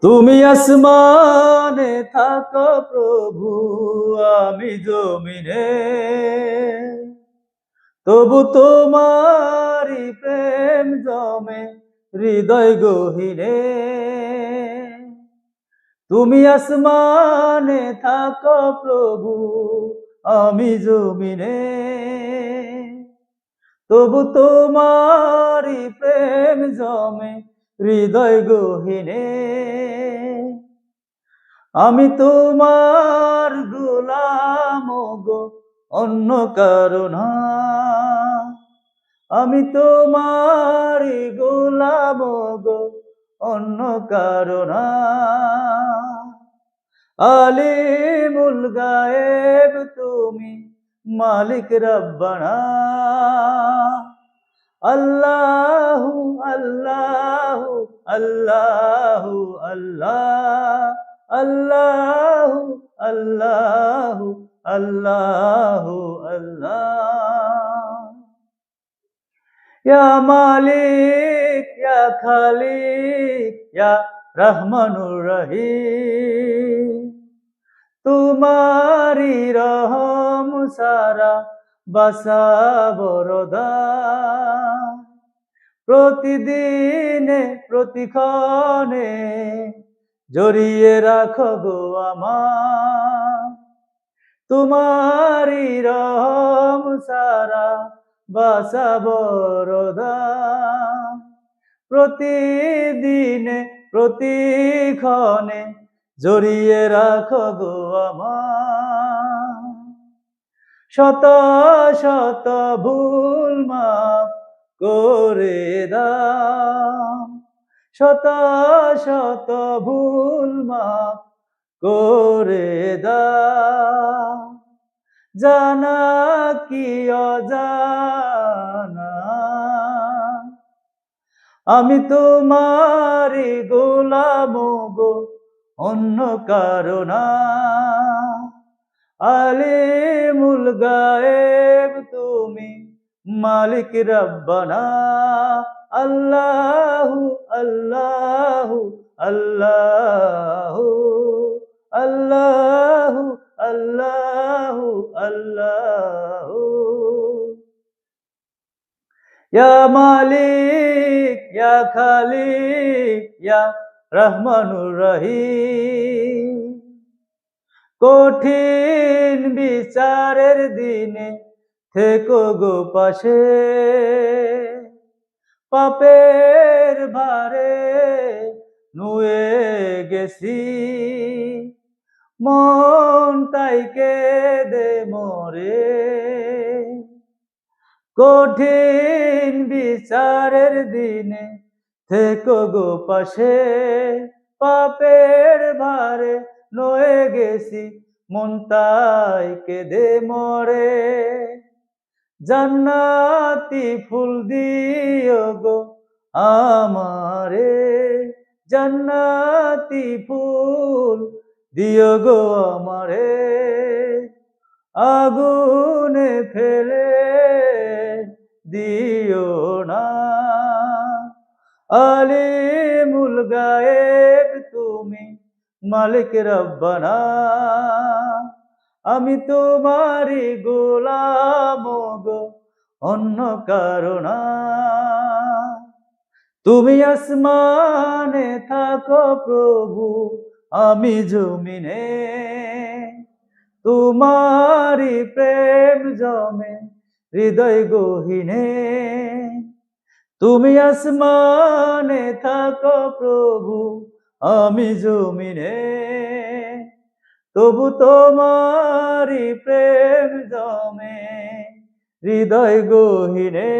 তুমি আসমানে থাকো প্রভু, আমি জমিনে, তবু তোমারি প্রেম জমে হৃদয় গহীনে। তুমি আসমানে থাকো প্রভু, আমি জমিনে, তবু তোমারি প্রেম জমে হৃদয় গহীনে। আমি তোমার গোলাম গো, অন্য কারো না। আমি তোমারই গোলাম গো, অন্য কারো না। আলিমুল গায়েব তুমি, মালিক রব্বানা। আল্লাহু আল্লাহু আল্লাহু আল্লাহ, আল্লাহু আল্লাহু আল্লাহু আল্লাহ। ইয়া মালিক ইয়া খালিক ইয়া রহমানুর রহিম, তোমারি রহম সারা বাসা বরদান। প্রতিদিনে প্রতিক্ষণে জড়িয়ে রাখো গো আমার, তোমারি রহম সারা বাসা বরদান। প্রতিদিনে প্রতিক্ষণে জড়িয়ে রাখো গো আমার। শত শত ভুল মাফ করে দাও, শত শত ভুল মাফ করে দাও। জানা কি অজানা, আমি তোমারি গোলাম গো, অন্য কারো না। আলিমুল গায়েব তুমি, মালিক রব্বানা। আল্লাহু আল্লাহু আল্লাহু আল্লাহু আল্লাহু আল্লাহু। ইয়া মালিক ইয়া খালিক ইয়া রহমানুর রহিম, কঠিন বিচারের দিনে থেকো গো পাশে। পাপের ভারে নুয়ে গেছি, মন তাই কেঁদে মরে। কঠিন বিচারের দিনে থেকো গো পাশে। পাপের ভারে নয়ে গেছি, মন তাই কেঁদে মরে। জান্নাতি ফুল দিও গো আমারে, জান্নাতি ফুল দিও গো আমারে। আগুনে ফেলে দিও না। আলিমুল গায়েব তুমি, মালিক রব্বানা। আমি তোমারি গোলাম গো, অন্য কারো না। তুমি আসমানে থাকো প্রভু, আমি জমিনে, তোমারি প্রেম জমে হৃদয় গহীনে। তুমি আসমানে থাকো প্রভু, আমি জমিনে, তবু তোমারি প্রেম জমে হৃদয় গহীনে।